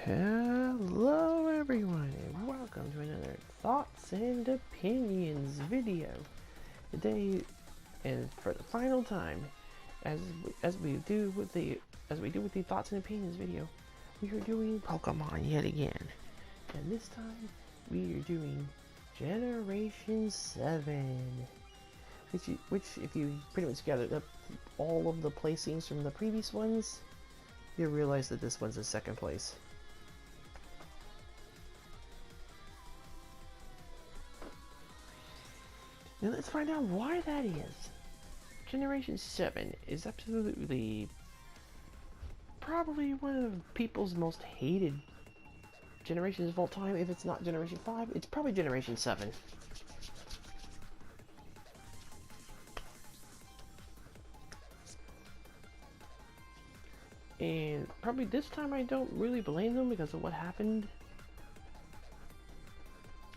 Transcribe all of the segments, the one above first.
Hello everyone and welcome to another Thoughts and Opinions video. Today, and for the final time, as we do with the Thoughts and Opinions video, we are doing Pokemon yet again. And this time we are doing Generation 7. Which if you pretty much gathered up all of the placings from the previous ones, you realize that this one's in second place. Now let's find out why that is. Generation 7 is absolutely probably one of people's most hated generations of all time. If it's not Generation 5, it's probably Generation 7. And probably this time I don't really blame them because of what happened.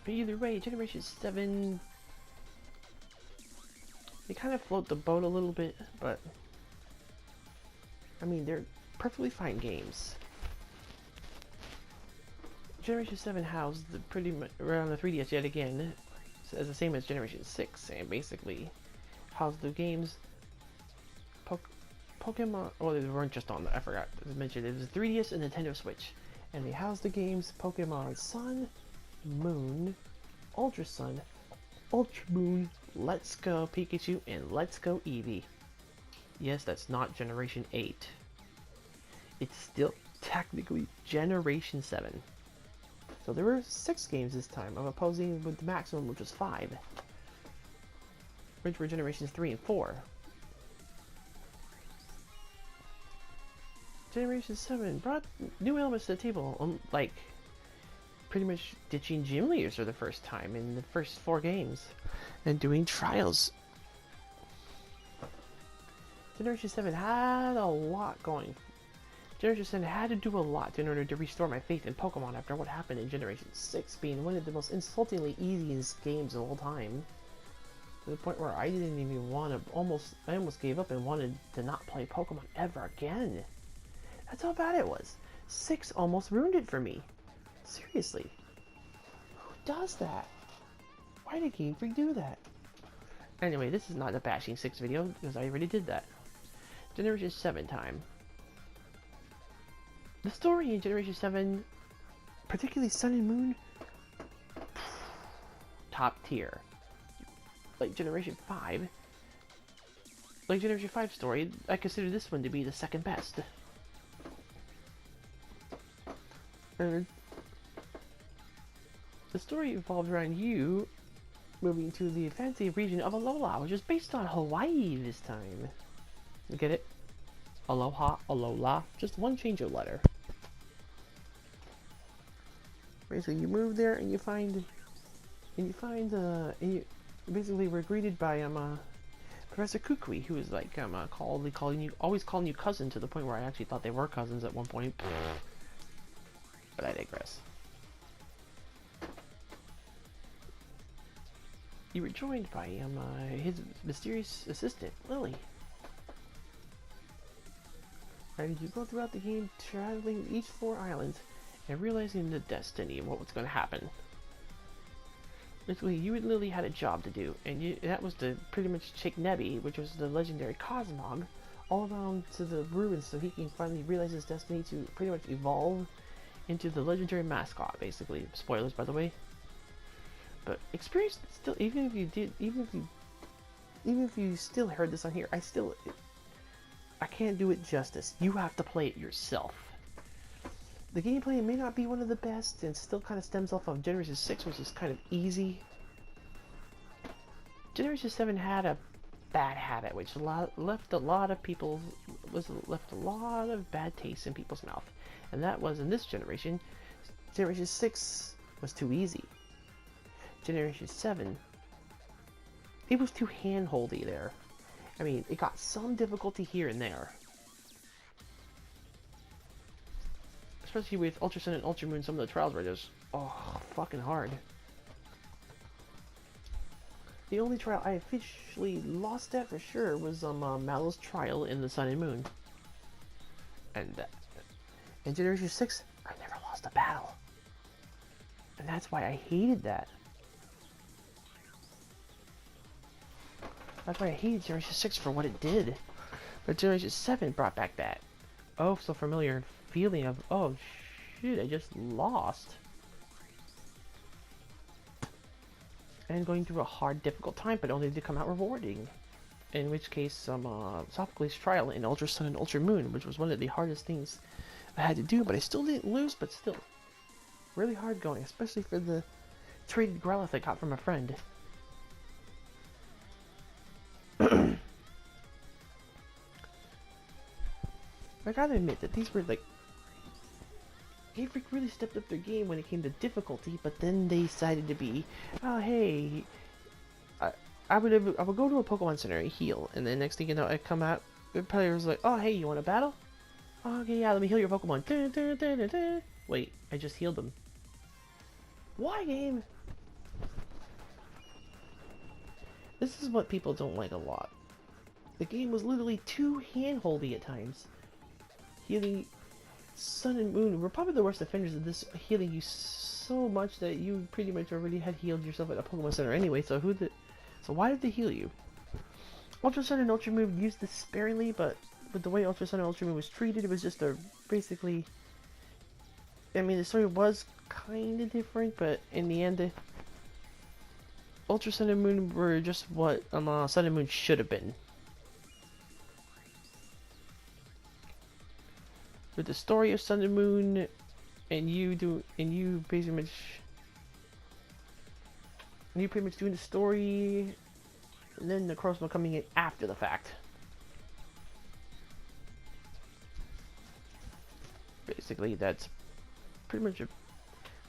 But either way, Generation 7, they kind of float the boat a little bit, but I mean, they're perfectly fine games. Generation 7 housed pretty much around the 3DS yet again, as the same as Generation 6, and basically housed the games Pokemon, well, they weren't just on the, I forgot to mention, it was 3DS and Nintendo Switch, and they housed the games Pokemon Sun, Moon, Ultra Sun, Ultra Moon, Let's Go Pikachu, and Let's Go Eevee. Yes, that's not Generation 8. It's still technically Generation 7. So there were 6 games this time, of opposing with the maximum, which was 5. Which were Generations 3 and 4. Generation 7 brought new elements to the table, like pretty much ditching gym leaders for the first time in the first 4 games, and doing trials. Generation 7 had a lot going. Generation 7 had to do a lot in order to restore my faith in Pokemon after what happened in Generation 6 being one of the most insultingly easiest games of all time. To the point where I didn't even want to, I almost gave up and wanted to not play Pokemon ever again. That's how bad it was. 6 almost ruined it for me. Seriously. Who does that? Why did Game Freak do that? Anyway, this is not a bashing 6 video, because I already did that. Generation 7 time. The story in Generation 7, particularly Sun and Moon, top tier. Like Generation 5 story, I consider this one to be the second best. And the story evolved around you moving to the fancy region of Alola, which is based on Hawaii this time. You get it? Aloha, Alola, just one change of letter. Right, so you move there and you basically were greeted by Professor Kukui, who is like always calling you cousin, to the point where I actually thought they were cousins at one point. But I digress. You were joined by his mysterious assistant, Lily. And you go throughout the game, traveling each 4 islands and realizing the destiny of what was going to happen. Basically, you and Lily had a job to do, and that was to pretty much take Nebby, which was the legendary Cosmog, all around to the ruins so he can finally realize his destiny to pretty much evolve into the legendary mascot, basically. Spoilers, by the way. But experience still, even if you still heard this on here, I can't do it justice. You have to play it yourself. The gameplay may not be one of the best, and still kind of stems off of Generation 6, which is kind of easy. Generation 7 had a bad habit, which left a lot of bad taste in people's mouth. And that was in this generation. Generation 6 was too easy. Generation 7, it was too hand-holdy there. I mean, it got some difficulty here and there. Especially with Ultra Sun and Ultra Moon, some of the trials were just, fucking hard. The only trial I officially lost at for sure was Mallow's trial in the Sun and Moon. And in Generation 6, I never lost lost a battle. And that's why I hated that. That's why I hated Generation 6 for what it did. But Generation 7 brought back that oh so familiar feeling of, oh shit, I just lost. And going through a hard, difficult time, but only to come out rewarding. In which case, Sophocles' trial in Ultra Sun and Ultra Moon, which was one of the hardest things I had to do, but I still didn't lose, but still. Really hard going, especially for the traded Growlithe I got from a friend. I gotta admit that these were like, Game Freak really stepped up their game when it came to difficulty, but then they decided to be, oh hey, I would go to a Pokemon Center and heal, and then next thing you know, I come out, the player was like, oh hey, you want to battle? Oh, okay, yeah, let me heal your Pokemon. Dun, dun, dun, dun, dun. Wait, I just healed them. Why, game? This is what people don't like a lot. The game was literally too hand-holdy at times. Healing Sun and Moon were probably the worst offenders of this, healing you so much that you pretty much already had healed yourself at a Pokemon Center anyway, so why did they heal you? Ultra Sun and Ultra Moon used this sparingly, but with the way Ultra Sun and Ultra Moon was treated, it was just a basically, I mean, the story was kind of different, but in the end, Ultra Sun and Moon were just what Sun and Moon should have been. With the story of Sun and Moon, and you pretty much doing the story, and then the Crossbow coming in after the fact. Basically, that's pretty much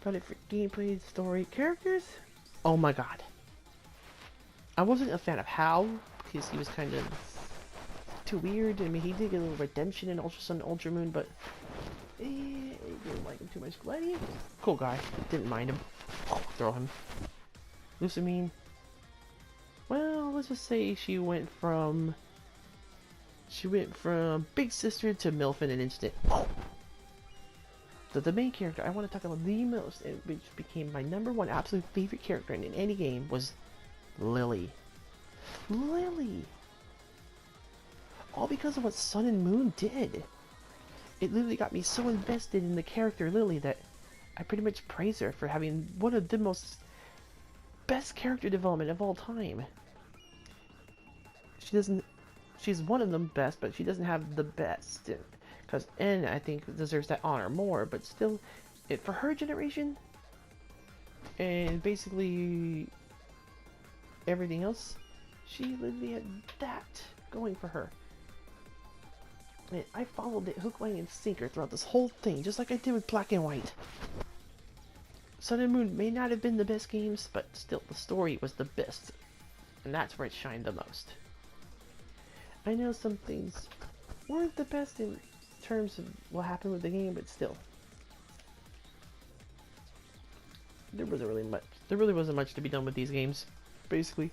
about it for gameplay, story, characters. Oh my god, I wasn't a fan of Hal because he was kind of too weird. I mean, he did get a little redemption in Ultra Sun and Ultra Moon, but I didn't like him too much. Gladiator, cool guy, didn't mind him. Oh, throw him. Lusamine, well, let's just say she went from big sister to MILF in an instant. Oh. The main character I want to talk about the most, and which became my #1 absolute favorite character in any game, was Lily. Lily! All because of what Sun and Moon did. It literally got me so invested in the character Lily that I pretty much praise her for having one of the most best character development of all time. She's one of them best, but she doesn't have the best. Because N, I think, deserves that honor more, but still, for her generation, and basically everything else, she literally had that going for her. And I followed it hook, line, and sinker throughout this whole thing, just like I did with Black and White. Sun and Moon may not have been the best games, but still, the story was the best, and that's where it shined the most. I know some things weren't the best in terms of what happened with the game, but still, there really wasn't much to be done with these games, basically,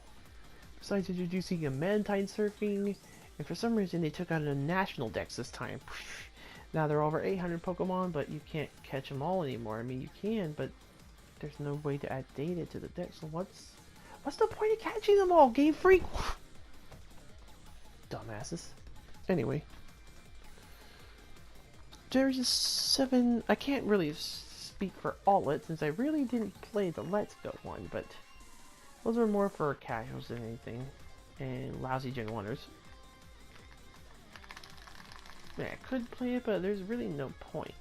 besides introducing a Mantine surfing, and for some reason they took out a national dex this time. Now there are over 800 Pokemon, but you can't catch them all anymore. I mean, you can, but there's no way to add data to the dex, so what's the point of catching them all, Game Freak? Dumbasses. Anyway, Generation 7, I can't really speak for all it, since I really didn't play the Let's Go one, but those were more for casuals than anything, and lousy Gen 1ers. Yeah, I could play it, but there's really no point.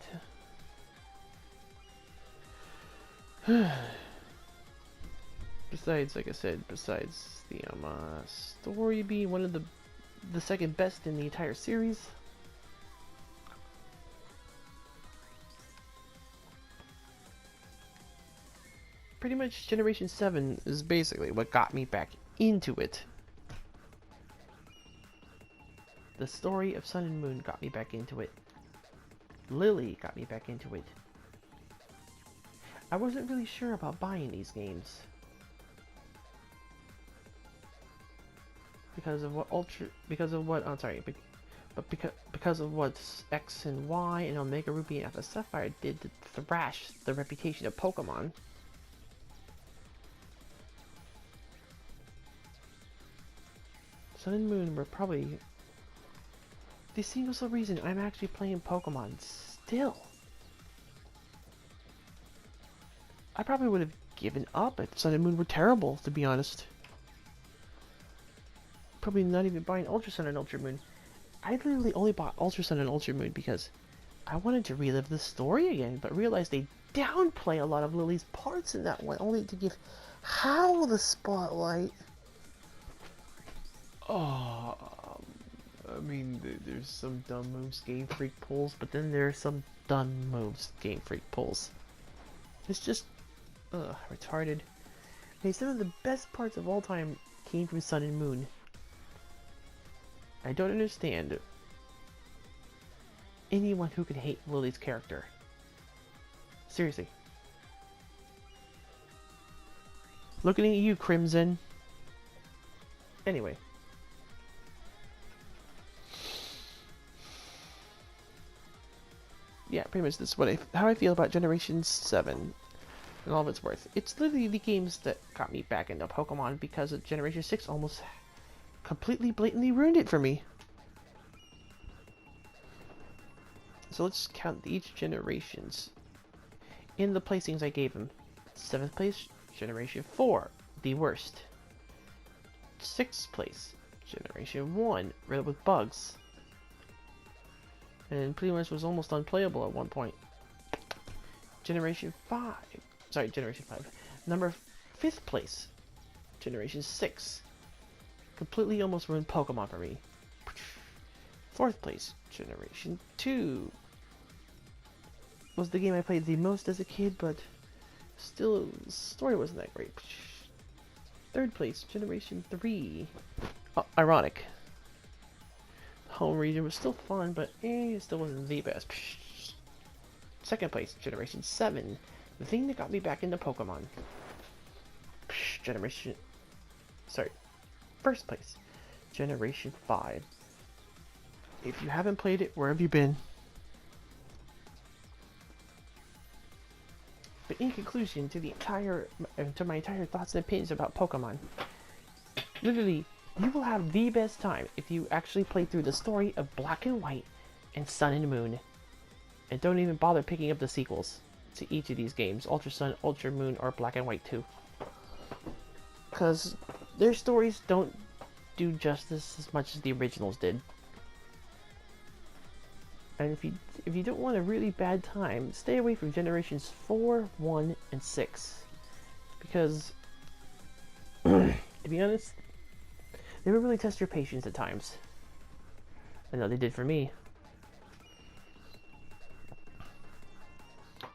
Besides, like I said, besides the story being one of the second best in the entire series, pretty much Generation 7 is basically what got me back into it. The story of Sun and Moon got me back into it. Lily got me back into it. I wasn't really sure about buying these games but But because of what X and Y and Omega Ruby and Alpha Sapphire did to thrash the reputation of Pokemon, Sun and Moon were probably the single reason I'm actually playing Pokemon still. I probably would have given up if Sun and Moon were terrible, to be honest. Probably not even buying Ultra Sun and Ultra Moon. I literally only bought Ultra Sun and Ultra Moon because I wanted to relive the story again, but realized they downplay a lot of Lily's parts in that one, only to give Hal the spotlight. Oh, I mean, there's some dumb moves Game Freak pulls, but then there's some dumb moves Game Freak pulls. It's just, retarded. Hey, some of the best parts of all time came from Sun and Moon. I don't understand anyone who could hate Lily's character. Seriously. Looking at you, Crimson. Anyway. Yeah, pretty much this is how I feel about Generation 7 and all of its worth. It's literally the games that got me back into Pokemon because of Generation 6 almost completely blatantly ruined it for me. So let's count each generations in the placings I gave them. 7th place, Generation 4, the worst. 6th place, Generation 1, riddled with bugs. And pretty much was almost unplayable at one point. Generation 5, number 5th place, Generation 6. Completely almost ruined Pokemon for me. 4th place, Generation 2. Was the game I played the most as a kid, but still, the story wasn't that great. 3rd place, Generation 3. Oh, ironic. Home region was still fun, but it still wasn't the best. 2nd place, Generation 7. The thing that got me back into Pokemon. 1st place, Generation 5. If you haven't played it, where have you been? But in conclusion, to my entire thoughts and opinions about Pokemon, literally, you will have the best time if you actually play through the story of Black and White and Sun and Moon. And don't even bother picking up the sequels to each of these games, Ultra Sun, Ultra Moon, or Black and White 2. Because their stories don't do justice as much as the originals did. And if you don't want a really bad time, stay away from Generations 4, 1, and 6. Because, to be honest, they will really test your patience at times. I know they did for me.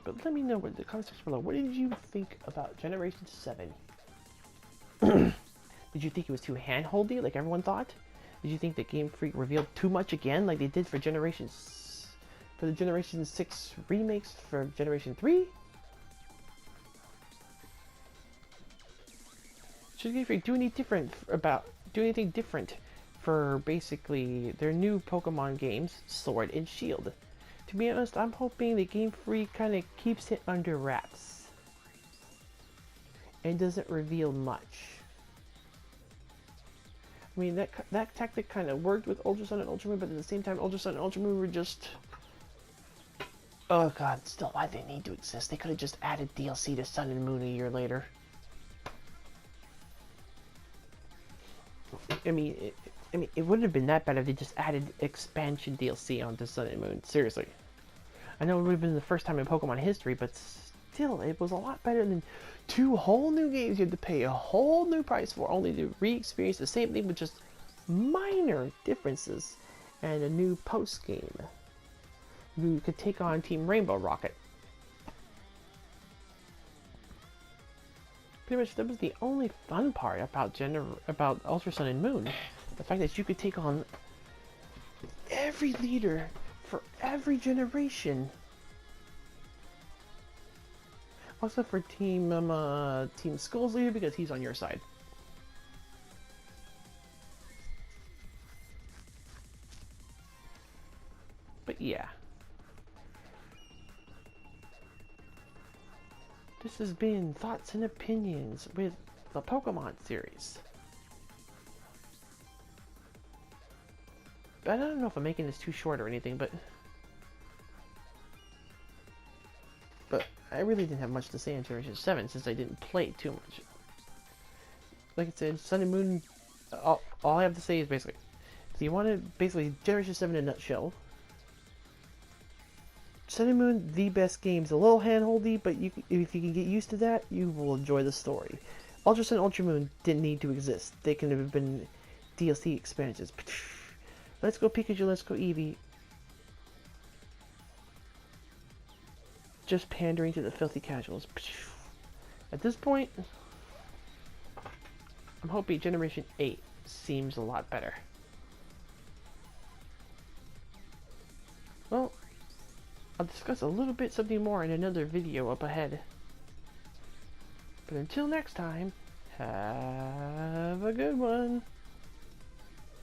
But let me know in the comment section below, what did you think about Generation 7? Did you think it was too hand-holdy like everyone thought? Did you think that Game Freak revealed too much again like they did for the Generation 6 remakes for Generation 3? Should Game Freak do anything different for basically their new Pokemon games, Sword and Shield? To be honest, I'm hoping that Game Freak kind of keeps it under wraps and doesn't reveal much. I mean, that tactic kind of worked with Ultra Sun and Ultra Moon, but at the same time, Ultra Sun and Ultra Moon were just... Oh god, still, why did they need to exist? They could have just added DLC to Sun and Moon a year later. I mean, it wouldn't have been that bad if they just added expansion DLC onto Sun and Moon. Seriously. I know it would have been the first time in Pokemon history, but still, it was a lot better than 2 whole new games you had to pay a whole new price for, only to re-experience the same thing with just minor differences and a new post-game. You could take on Team Rainbow Rocket. Pretty much, that was the only fun part about Ultra Sun and Moon. The fact that you could take on every leader for every generation. Also for Team Skull's leader, because he's on your side. This has been Thoughts and Opinions with the Pokemon series. I don't know if I'm making this too short or anything, but I really didn't have much to say on Generation 7 since I didn't play too much. Like I said, Sun and Moon, all I have to say is basically, if you want to, basically, Generation 7 in a nutshell. Sun and Moon, the best games. A little handholdy, but if you can get used to that, you will enjoy the story. Ultra Sun and Ultra Moon didn't need to exist. They could have been DLC expansions. Let's go Pikachu, let's go Eevee. Just pandering to the filthy casuals. At this point, I'm hoping Generation 8 seems a lot better. Well, I'll discuss a little bit something more in another video up ahead. But until next time, have a good one.